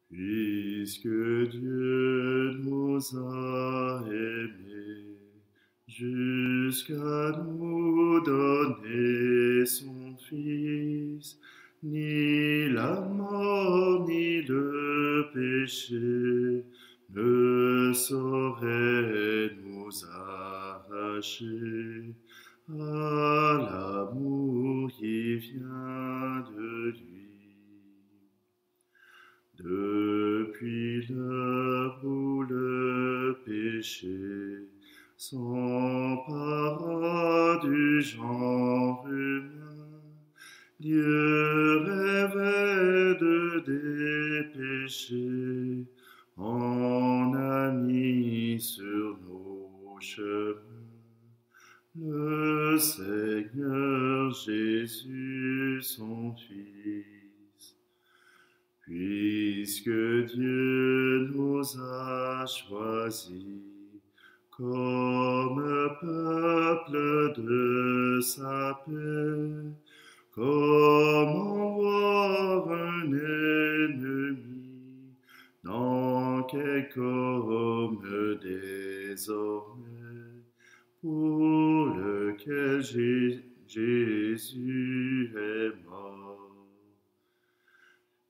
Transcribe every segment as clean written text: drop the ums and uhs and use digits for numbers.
Puisque Dieu nous a aimés jusqu'à nous donner son Fils, ni la mort ni le péché ne sauraient nous arracher à l'amour qui vient de lui. Depuis l'heure où le péché s'empara du genre humain, Dieu rêvait de dépêcher en a mis sur nos chemins le Seigneur Jésus, son Fils. Puisque Dieu nous a choisis comme peuple de sa paix, comment voir un ennemi dans quelque homme désormais, pour lequel Jésus est mort.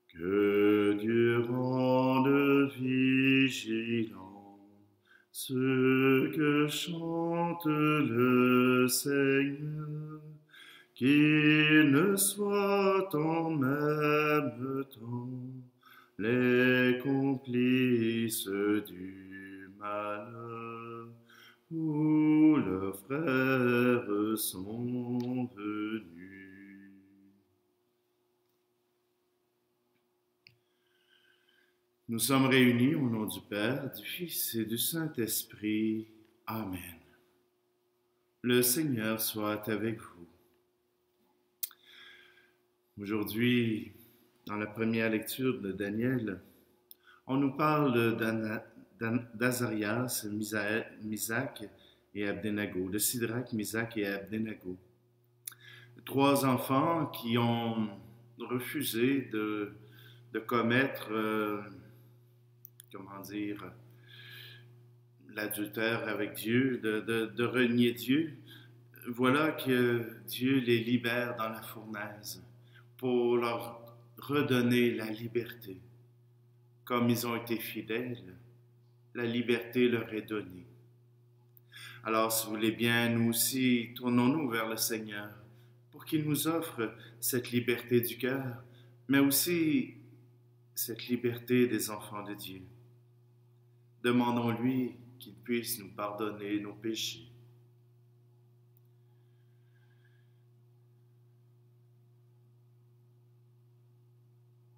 Que Dieu rende vigilants ceux que chante le Seigneur, qu'ils ne soient en même temps les complices du malheur, où leurs frères sont venus. Nous sommes réunis au nom du Père, du Fils et du Saint-Esprit. Amen. Le Seigneur soit avec vous. Aujourd'hui, dans la première lecture de Daniel, on nous parle d'Azarias, Misac et Abdenago, de Sidrac, Misac et Abdenago. Trois enfants qui ont refusé de commettre l'adultère avec Dieu, de renier Dieu. Voilà que Dieu les libère dans la fournaise pour leur redonner la liberté. Comme ils ont été fidèles, la liberté leur est donnée. Alors, si vous voulez bien, nous aussi, tournons-nous vers le Seigneur pour qu'il nous offre cette liberté du cœur, mais aussi cette liberté des enfants de Dieu. Demandons-lui qu'il puisse nous pardonner nos péchés.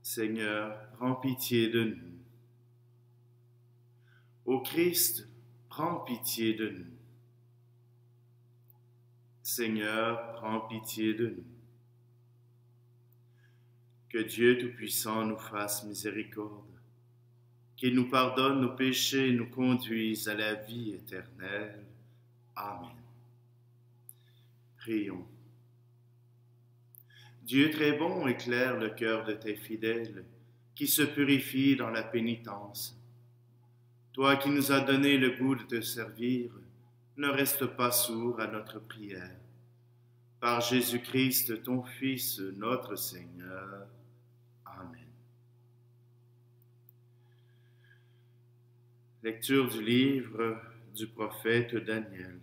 Seigneur, prends pitié de nous. Ô Christ, prends pitié de nous. Seigneur, prends pitié de nous. Que Dieu Tout-Puissant nous fasse miséricorde, qu'il nous pardonne nos péchés et nous conduise à la vie éternelle. Amen. Prions. Dieu très bon, éclaire le cœur de tes fidèles, qui se purifient dans la pénitence. Toi qui nous as donné le goût de te servir, ne reste pas sourd à notre prière. Par Jésus-Christ, ton Fils, notre Seigneur. Amen. Lecture du livre du prophète Daniel.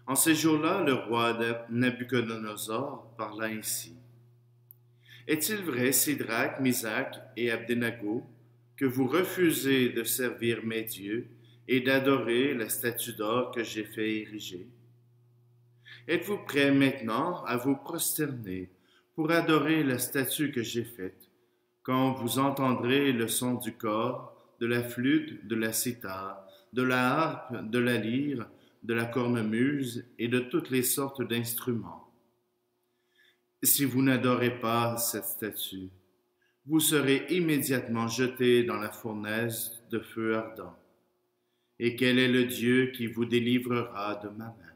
En ces jours-là, le roi Nabuchodonosor parla ainsi. Est-il vrai, Sidrac, Misac et Abdenago, que vous refusez de servir mes dieux et d'adorer la statue d'or que j'ai fait ériger? Êtes-vous prêts maintenant à vous prosterner pour adorer la statue que j'ai faite, quand vous entendrez le son du cor, de la flûte, de la cithare, de la harpe, de la lyre, de la cornemuse et de toutes les sortes d'instruments? Si vous n'adorez pas cette statue, vous serez immédiatement jetés dans la fournaise de feu ardent. Et quel est le Dieu qui vous délivrera de ma main?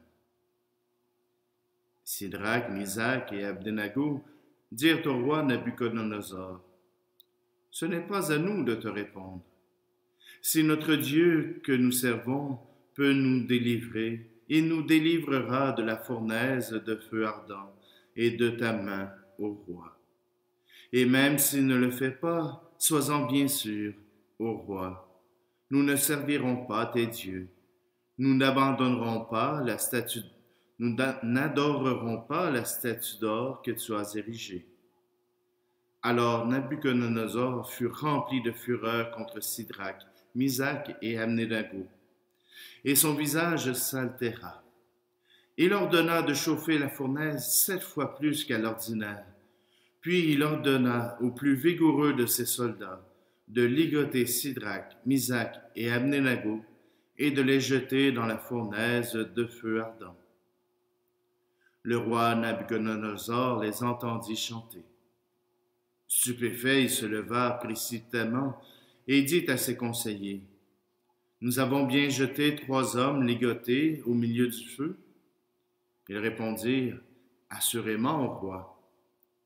Sidrac, Misac et Abdenago dirent au roi Nabuchodonosor, Ce n'est pas à nous de te répondre. Si notre Dieu que nous servons peut nous délivrer, il nous délivrera de la fournaise de feu ardent et de ta main, ô roi. Et même s'il ne le fait pas, sois-en bien sûr, ô roi, nous ne servirons pas tes dieux, nous n'abandonnerons pas la statue, nous n'adorerons pas la statue d'or que tu as érigée. Alors Nabuchodonosor fut rempli de fureur contre Sidrac, Misac et Abednego, et son visage s'altéra. Il ordonna de chauffer la fournaise 7 fois plus qu'à l'ordinaire. Puis il ordonna aux plus vigoureux de ses soldats de ligoter Sidrac, Misac et Abednego et de les jeter dans la fournaise de feu ardent. Le roi Nabuchodonosor les entendit chanter. Stupéfait, il se leva précipitamment et dit à ses conseillers, « Nous avons bien jeté 3 hommes ligotés au milieu du feu? » Ils répondirent, « Assurément, ô roi. »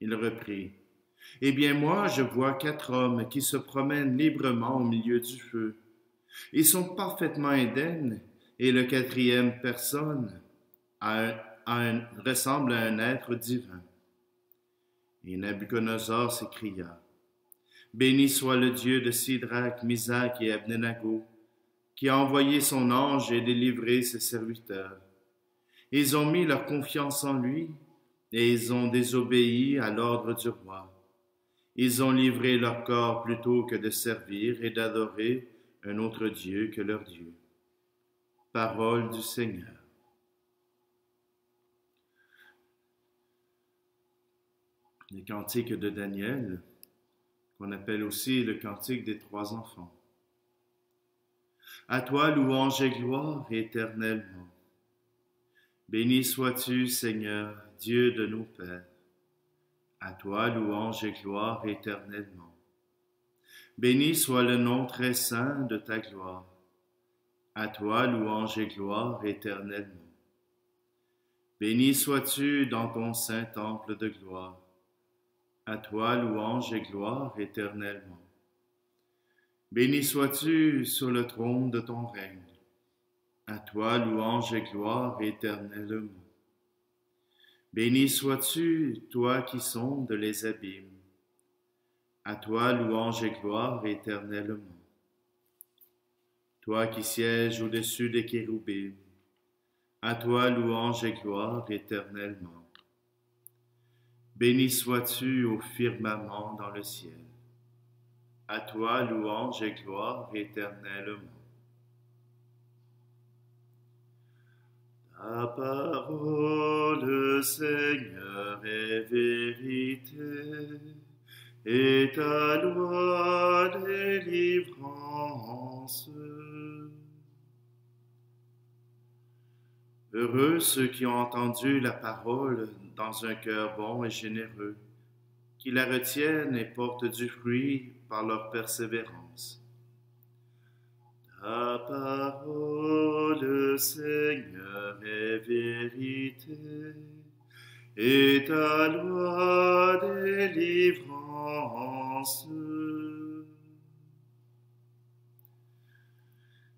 Il reprit, « Eh bien moi, je vois 4 hommes qui se promènent librement au milieu du feu. Ils sont parfaitement indemnes, et le 4e personne ressemble à un être divin. » Et Nabuchodonosor s'écria, « Béni soit le Dieu de Sidrac, Misac et Abednego, qui a envoyé son ange et délivré ses serviteurs. Ils ont mis leur confiance en lui, et ils ont désobéi à l'ordre du roi. Ils ont livré leur corps plutôt que de servir et d'adorer un autre Dieu que leur Dieu. » Parole du Seigneur. Le cantique de Daniel, qu'on appelle aussi le cantique des 3 enfants. À toi louange et gloire éternellement. Béni sois-tu, Seigneur, Dieu de nos pères. À toi louange et gloire éternellement. Béni soit le nom très saint de ta gloire. À toi louange et gloire éternellement. Béni sois-tu dans ton saint temple de gloire. À toi louange et gloire éternellement. Béni sois-tu sur le trône de ton règne. À toi louange et gloire éternellement. Béni sois-tu, toi qui sondes les abîmes. À toi louange et gloire éternellement. Toi qui sièges au-dessus des chérubins. À toi louange et gloire éternellement. Béni sois-tu au firmament dans le ciel. À toi louange et gloire éternellement. Ta parole, Seigneur, est vérité, et ta loi délivrance. Heureux ceux qui ont entendu la parole dans un cœur bon et généreux, qui la retiennent et portent du fruit par leur persévérance. Ta parole, Seigneur, est vérité, et ta loi délivrance.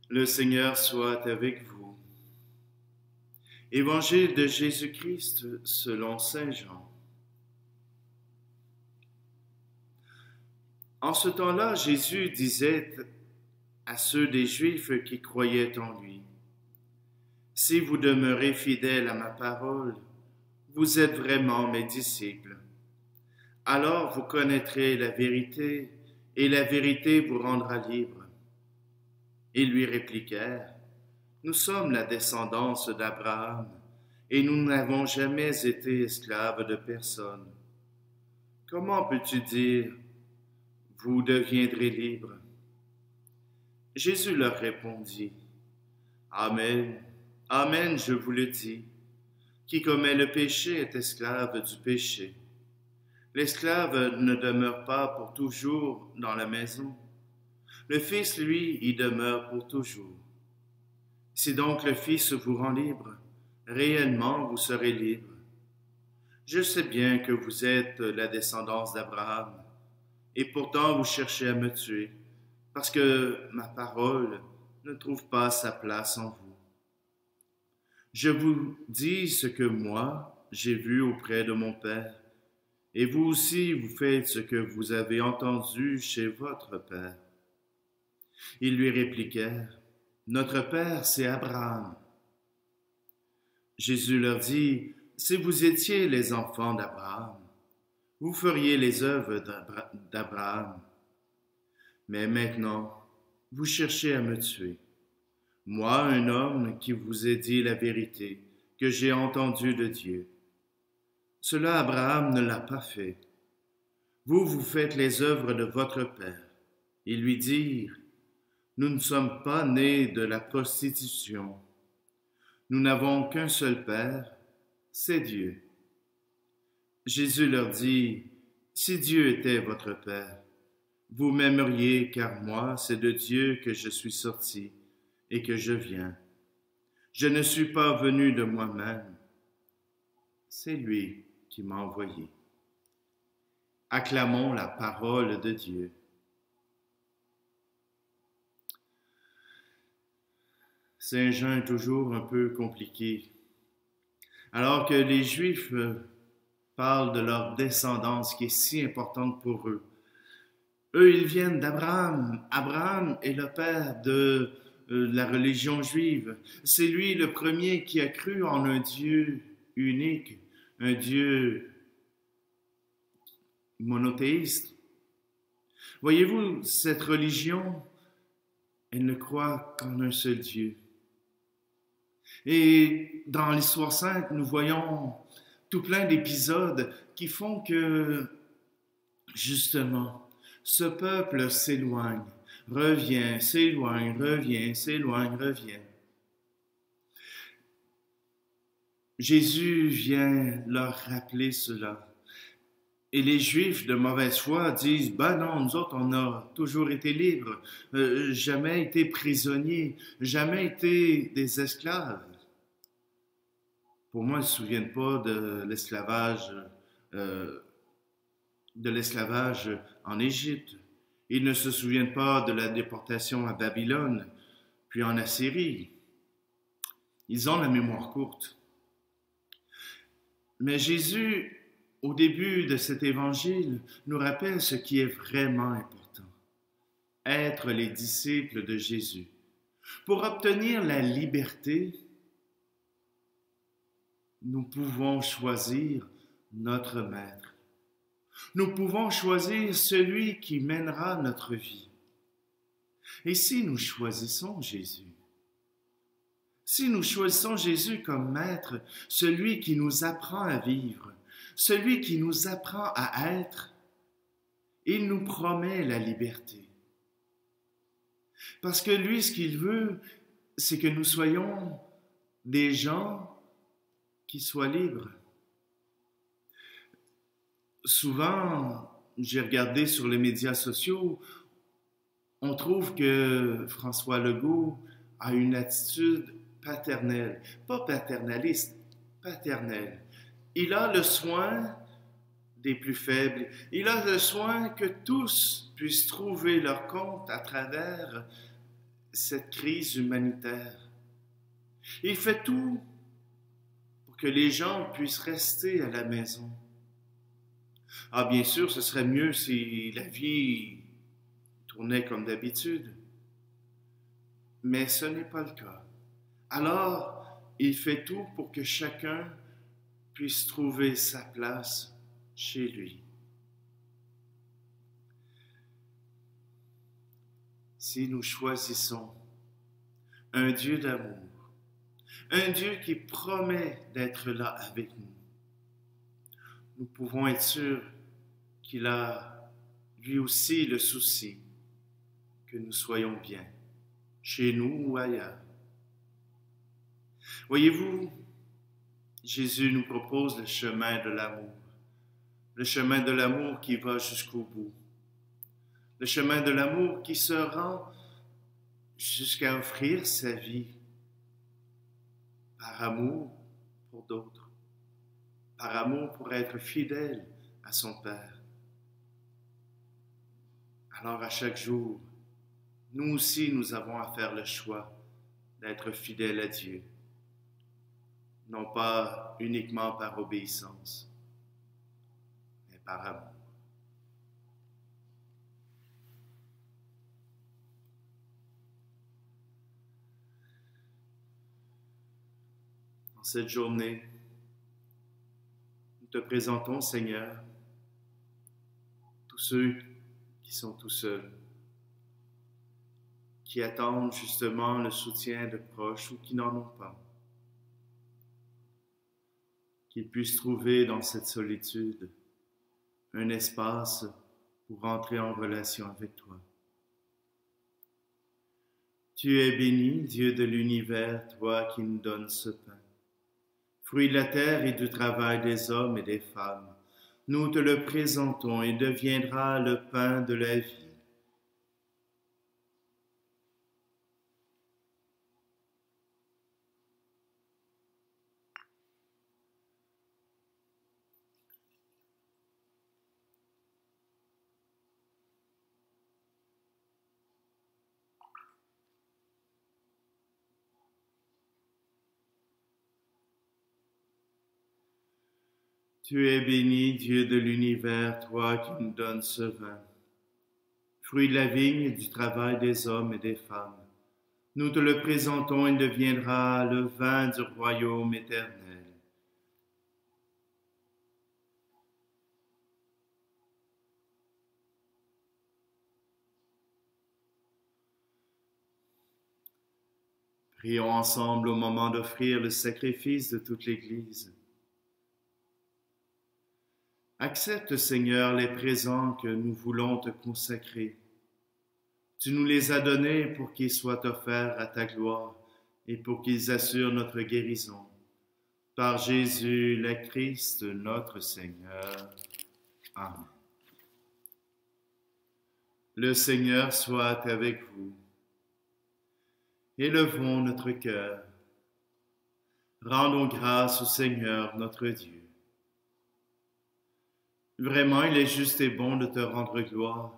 Le Seigneur soit avec vous. Évangile de Jésus-Christ selon saint Jean. En ce temps-là, Jésus disait à ceux des Juifs qui croyaient en lui, « Si vous demeurez fidèles à ma parole, vous êtes vraiment mes disciples. Alors vous connaîtrez la vérité, et la vérité vous rendra libre. » Ils lui répliquèrent, « Nous sommes la descendance d'Abraham, et nous n'avons jamais été esclaves de personne. Comment peux-tu dire, vous deviendrez libres? » Jésus leur répondit, « Amen, Amen, je vous le dis, qui commet le péché est esclave du péché. L'esclave ne demeure pas pour toujours dans la maison. Le Fils, lui, y demeure pour toujours. Si donc le Fils vous rend libre, réellement vous serez libre. Je sais bien que vous êtes la descendance d'Abraham, et pourtant vous cherchez à me tuer, parce que ma parole ne trouve pas sa place en vous. Je vous dis ce que moi, j'ai vu auprès de mon Père, et vous aussi vous faites ce que vous avez entendu chez votre Père. Ils lui répliquèrent, Notre Père, c'est Abraham. Jésus leur dit, Si vous étiez les enfants d'Abraham, vous feriez les œuvres d'Abraham. Mais maintenant, vous cherchez à me tuer. Moi, un homme qui vous ai dit la vérité, que j'ai entendue de Dieu. Cela, Abraham ne l'a pas fait. Vous, vous faites les œuvres de votre père. Ils lui dirent, Nous ne sommes pas nés de la prostitution. Nous n'avons qu'un seul Père, c'est Dieu. Jésus leur dit, Si Dieu était votre Père, vous m'aimeriez, car moi, c'est de Dieu que je suis sorti et que je viens. Je ne suis pas venu de moi-même, c'est lui qui m'a envoyé. Acclamons la parole de Dieu. Saint Jean est toujours un peu compliqué. Alors que les Juifs parlent de leur descendance qui est si importante pour eux. Eux, ils viennent d'Abraham. Abraham est le père de la religion juive. C'est lui le premier qui a cru en un Dieu unique, un Dieu monothéiste. Voyez-vous, cette religion, elle ne croit qu'en un seul Dieu. Et dans l'histoire sainte, nous voyons tout plein d'épisodes qui font que, justement, ce peuple s'éloigne, revient, s'éloigne, revient, s'éloigne, revient. Jésus vient leur rappeler cela. Et les Juifs de mauvaise foi disent, non, nous autres, on a toujours été libres, jamais été prisonniers, jamais été des esclaves. Pour moi, ils ne se souviennent pas de l'esclavage en Égypte. Ils ne se souviennent pas de la déportation à Babylone, puis en Assyrie. Ils ont la mémoire courte. Mais Jésus, au début de cet évangile, nous rappelle ce qui est vraiment important. Être les disciples de Jésus. Pour obtenir la liberté, nous pouvons choisir notre maître. Nous pouvons choisir celui qui mènera notre vie. Et si nous choisissons Jésus, si nous choisissons Jésus comme maître, celui qui nous apprend à vivre, celui qui nous apprend à être, il nous promet la liberté. Parce que lui, ce qu'il veut, c'est que nous soyons des gens qui soient libres. Souvent, j'ai regardé sur les médias sociaux, on trouve que François Legault a une attitude paternelle, pas paternaliste, paternelle. Il a le soin des plus faibles, il a le soin que tous puissent trouver leur compte à travers cette crise humanitaire. Il fait tout pour que les gens puissent rester à la maison. Ah, bien sûr, ce serait mieux si la vie tournait comme d'habitude. Mais ce n'est pas le cas. Alors, il fait tout pour que chacun puisse trouver sa place chez lui. Si nous choisissons un Dieu d'amour, un Dieu qui promet d'être là avec nous, nous pouvons être sûrs qu'il a lui aussi le souci que nous soyons bien, chez nous ou ailleurs. Voyez-vous, Jésus nous propose le chemin de l'amour qui va jusqu'au bout, le chemin de l'amour qui se rend jusqu'à offrir sa vie par amour pour d'autres, par amour pour être fidèle à son Père. Alors à chaque jour, nous aussi nous avons à faire le choix d'être fidèles à Dieu, non pas uniquement par obéissance, mais par amour. Dans cette journée, nous te présentons, Seigneur, tous ceux qui sont tout seuls, qui attendent justement le soutien de proches ou qui n'en ont pas. Qu'ils puissent trouver dans cette solitude un espace pour entrer en relation avec toi. Tu es béni, Dieu de l'univers, toi qui nous donnes ce pain, fruit de la terre et du travail des hommes et des femmes. Nous te le présentons et deviendra le pain de la vie. Tu es béni, Dieu de l'univers, toi qui nous donnes ce vin, fruit de la vigne et du travail des hommes et des femmes. Nous te le présentons, il deviendra le vin du royaume éternel. Prions ensemble au moment d'offrir le sacrifice de toute l'Église. Accepte, Seigneur, les présents que nous voulons te consacrer. Tu nous les as donnés pour qu'ils soient offerts à ta gloire et pour qu'ils assurent notre guérison. Par Jésus, le Christ, notre Seigneur. Amen. Le Seigneur soit avec vous. Élevons notre cœur. Rendons grâce au Seigneur, notre Dieu. Vraiment, il est juste et bon de te rendre gloire,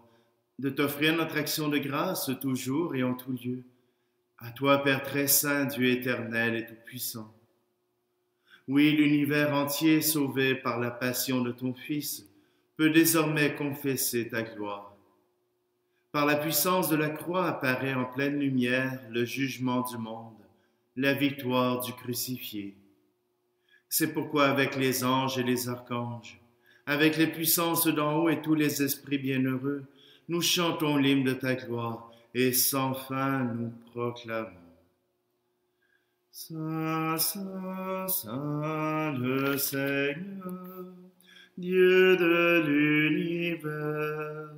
de t'offrir notre action de grâce toujours et en tout lieu. À toi, Père très saint, Dieu éternel et tout-puissant. Oui, l'univers entier, sauvé par la passion de ton Fils, peut désormais confesser ta gloire. Par la puissance de la croix apparaît en pleine lumière le jugement du monde, la victoire du crucifié. C'est pourquoi avec les anges et les archanges, avec les puissances d'en haut et tous les esprits bienheureux, nous chantons l'hymne de ta gloire et sans fin nous proclamons. Saint, Saint, Saint le Seigneur, Dieu de l'univers,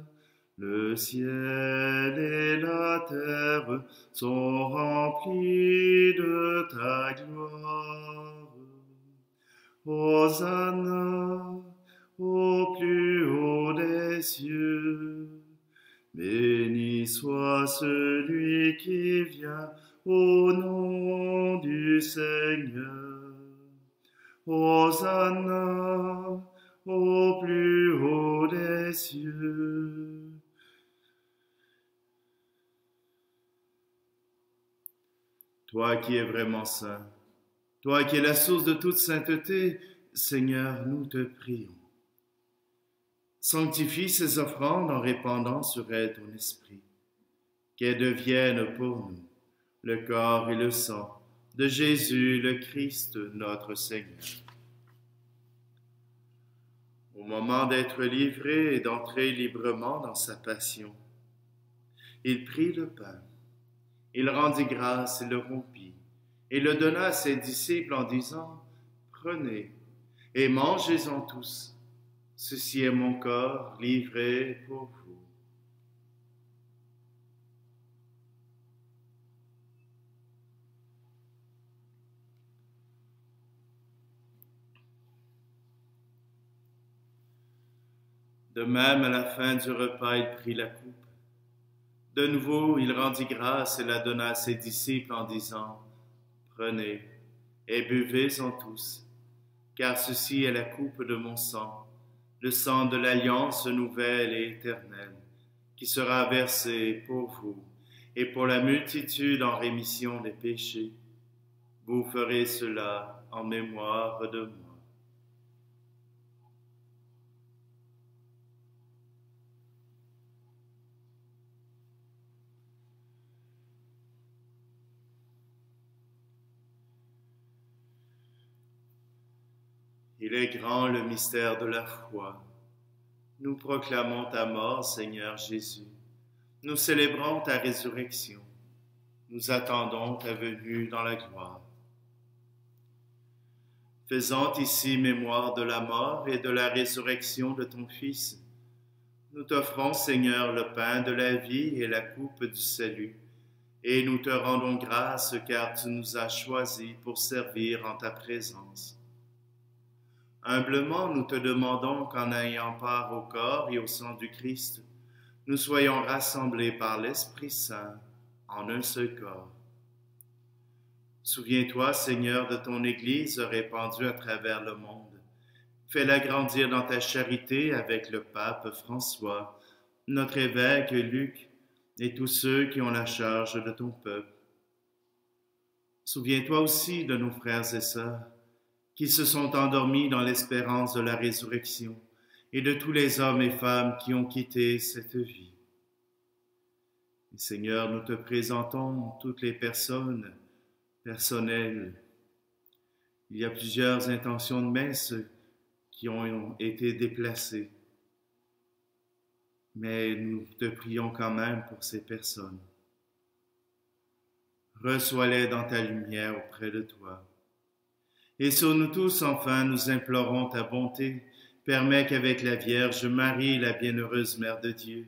le ciel et la terre sont remplis de ta gloire. Hosanna au plus haut des cieux. Béni soit celui qui vient au nom du Seigneur. Hosanna au plus haut des cieux. Toi qui es vraiment saint, toi qui es la source de toute sainteté, Seigneur, nous te prions. Sanctifie ces offrandes en répandant sur elles ton esprit, qu'elles deviennent pour nous le corps et le sang de Jésus le Christ, notre Seigneur. Au moment d'être livré et d'entrer librement dans sa passion, il prit le pain, il rendit grâce et le rompit, et le donna à ses disciples en disant, « Prenez et mangez-en tous. Ceci est mon corps livré pour vous. » De même, à la fin du repas, il prit la coupe. De nouveau, il rendit grâce et la donna à ses disciples en disant, « Prenez et buvez-en tous, car ceci est la coupe de mon sang, le sang de l'alliance nouvelle et éternelle, qui sera versé pour vous et pour la multitude en rémission des péchés. Vous ferez cela en mémoire de moi. Il est grand le mystère de la foi. Nous proclamons ta mort, Seigneur Jésus. Nous célébrons ta résurrection. Nous attendons ta venue dans la gloire. Faisant ici mémoire de la mort et de la résurrection de ton Fils, nous t'offrons, Seigneur, le pain de la vie et la coupe du salut, et nous te rendons grâce car tu nous as choisis pour servir en ta présence. Humblement, nous te demandons qu'en ayant part au corps et au sang du Christ, nous soyons rassemblés par l'Esprit Saint en un seul corps. Souviens-toi, Seigneur, de ton Église répandue à travers le monde. Fais-la grandir dans ta charité avec le pape François, notre évêque Luc et tous ceux qui ont la charge de ton peuple. Souviens-toi aussi de nos frères et sœurs qui se sont endormis dans l'espérance de la résurrection, et de tous les hommes et femmes qui ont quitté cette vie. Et Seigneur, nous te présentons toutes les personnes personnelles. Il y a plusieurs intentions de messe qui ont été déplacées, mais nous te prions quand même pour ces personnes. Reçois-les dans ta lumière auprès de toi. Et sur nous tous, enfin, nous implorons ta bonté. Permets qu'avec la Vierge Marie, la bienheureuse Mère de Dieu,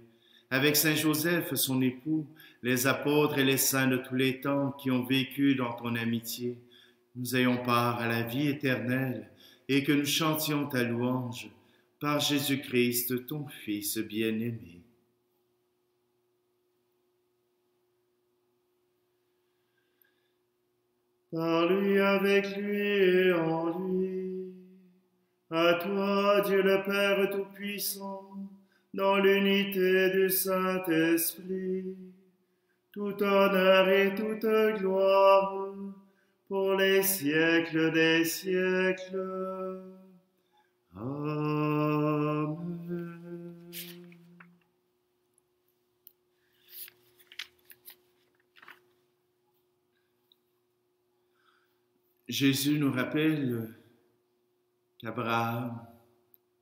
avec Saint Joseph, son époux, les apôtres et les saints de tous les temps qui ont vécu dans ton amitié, nous ayons part à la vie éternelle et que nous chantions ta louange par Jésus-Christ, ton Fils bien-aimé. Par lui, avec lui et en lui, à toi, Dieu le Père Tout-Puissant, dans l'unité du Saint-Esprit, tout honneur et toute gloire, pour les siècles des siècles. Amen. Jésus nous rappelle qu'Abraham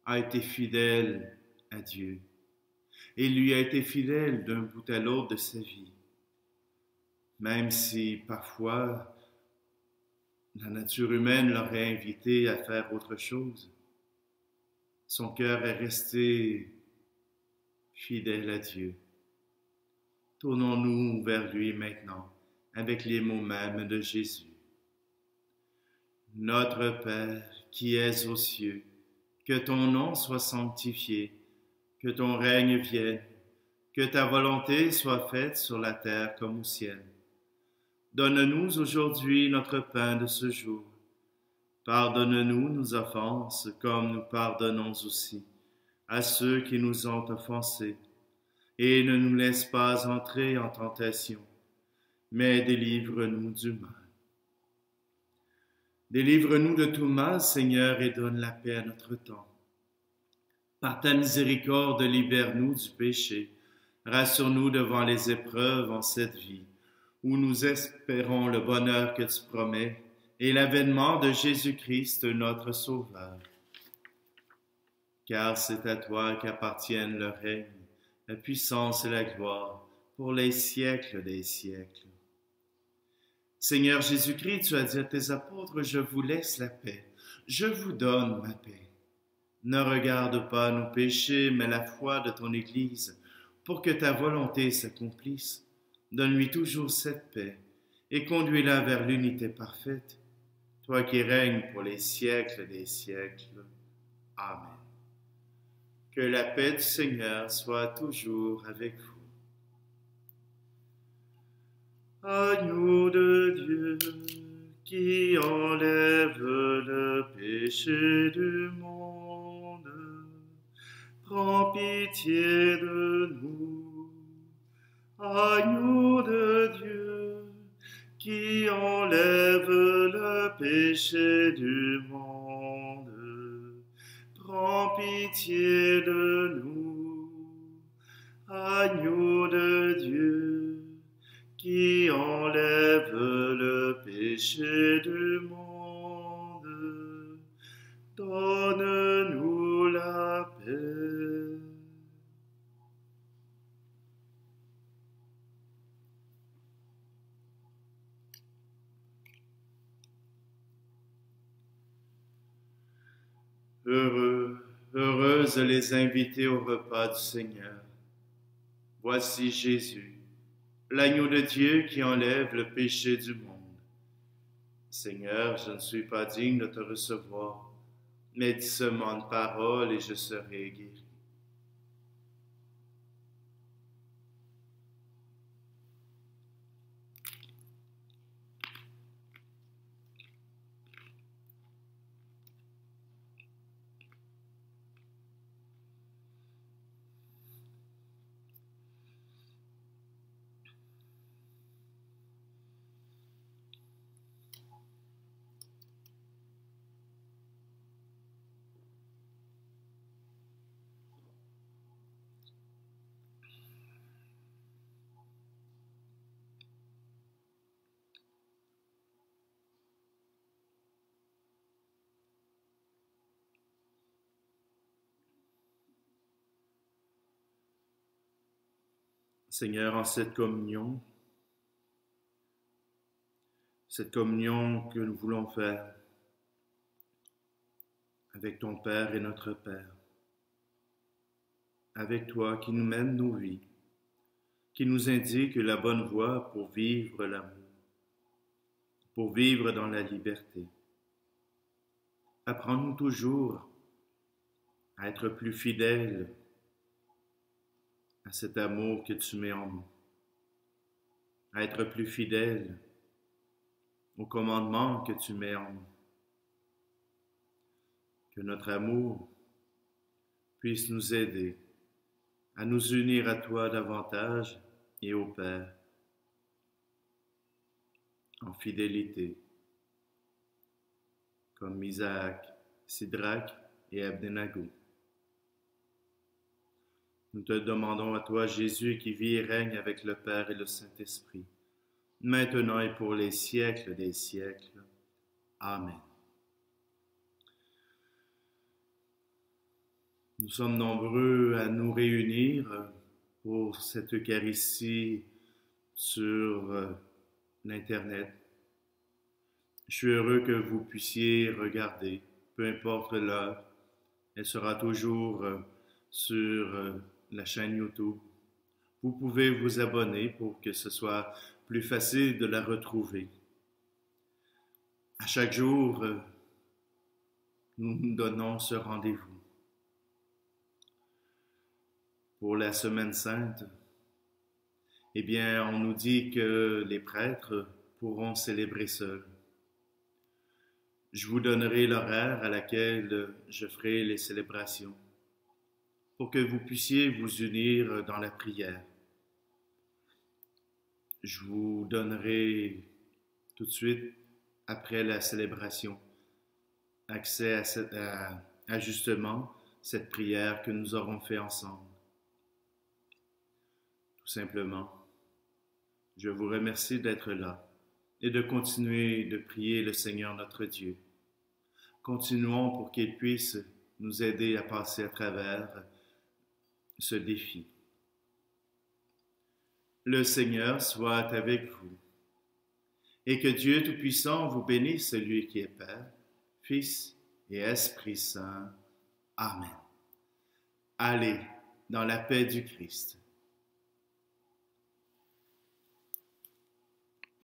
a été fidèle à Dieu et lui a été fidèle d'un bout à l'autre de sa vie, même si parfois la nature humaine l'aurait invité à faire autre chose. Son cœur est resté fidèle à Dieu. Tournons-nous vers lui maintenant avec les mots mêmes de Jésus. Notre Père qui es aux cieux, que ton nom soit sanctifié, que ton règne vienne, que ta volonté soit faite sur la terre comme au ciel. Donne-nous aujourd'hui notre pain de ce jour. Pardonne-nous nos offenses comme nous pardonnons aussi à ceux qui nous ont offensés. Et ne nous laisse pas entrer en tentation, mais délivre-nous du mal. Délivre-nous de tout mal, Seigneur, et donne la paix à notre temps. Par ta miséricorde, libère-nous du péché. Rassure-nous devant les épreuves en cette vie, où nous espérons le bonheur que tu promets et l'avènement de Jésus-Christ, notre Sauveur. Car c'est à toi qu'appartiennent le règne, la puissance et la gloire, pour les siècles des siècles. Seigneur Jésus-Christ, tu as dit à tes apôtres, je vous laisse la paix, je vous donne ma paix. Ne regarde pas nos péchés, mais la foi de ton Église, pour que ta volonté s'accomplisse. Donne-lui toujours cette paix, et conduis-la vers l'unité parfaite, toi qui règnes pour les siècles des siècles. Amen. Que la paix du Seigneur soit toujours avec vous. Agneau de Dieu, qui enlève le péché du monde, prends pitié de nous. Agneau de Dieu, qui enlève le péché du monde, prends pitié de nous. Agneau de Dieu, qui enlève le péché du monde, donne-nous la paix. Heureuses les invités au repas du Seigneur. Voici Jésus, l'agneau de Dieu qui enlève le péché du monde. Seigneur, je ne suis pas digne de te recevoir, mais dis seulement une parole et je serai guéri. Seigneur, en cette communion que nous voulons faire avec ton Père et notre Père, avec toi qui nous mène nos vies, qui nous indique la bonne voie pour vivre l'amour, pour vivre dans la liberté. Apprends-nous toujours à être plus fidèles à cet amour que tu mets en nous, à être plus fidèles aux commandements que tu mets en nous. Que notre amour puisse nous aider à nous unir à toi davantage et au Père en fidélité, comme Isaac, Sidrac et Abdenago. Nous te demandons à toi, Jésus, qui vit et règne avec le Père et le Saint-Esprit, maintenant et pour les siècles des siècles. Amen. Nous sommes nombreux à nous réunir pour cette Eucharistie sur l'Internet. Je suis heureux que vous puissiez regarder, peu importe l'heure. Elle sera toujours sur la chaîne YouTube. Vous pouvez vous abonner pour que ce soit plus facile de la retrouver. À chaque jour, nous nous donnons ce rendez-vous. Pour la Semaine Sainte, eh bien, on nous dit que les prêtres pourront célébrer seuls. Je vous donnerai l'horaire à laquelle je ferai les célébrations pour que vous puissiez vous unir dans la prière. Je vous donnerai tout de suite, après la célébration, accès à justement cette prière que nous aurons fait ensemble. Tout simplement, je vous remercie d'être là et de continuer de prier le Seigneur notre Dieu. Continuons pour qu'il puisse nous aider à passer à travers ce défi. Le Seigneur soit avec vous et que Dieu Tout-Puissant vous bénisse, celui qui est Père, Fils et Esprit Saint. Amen. Allez dans la paix du Christ.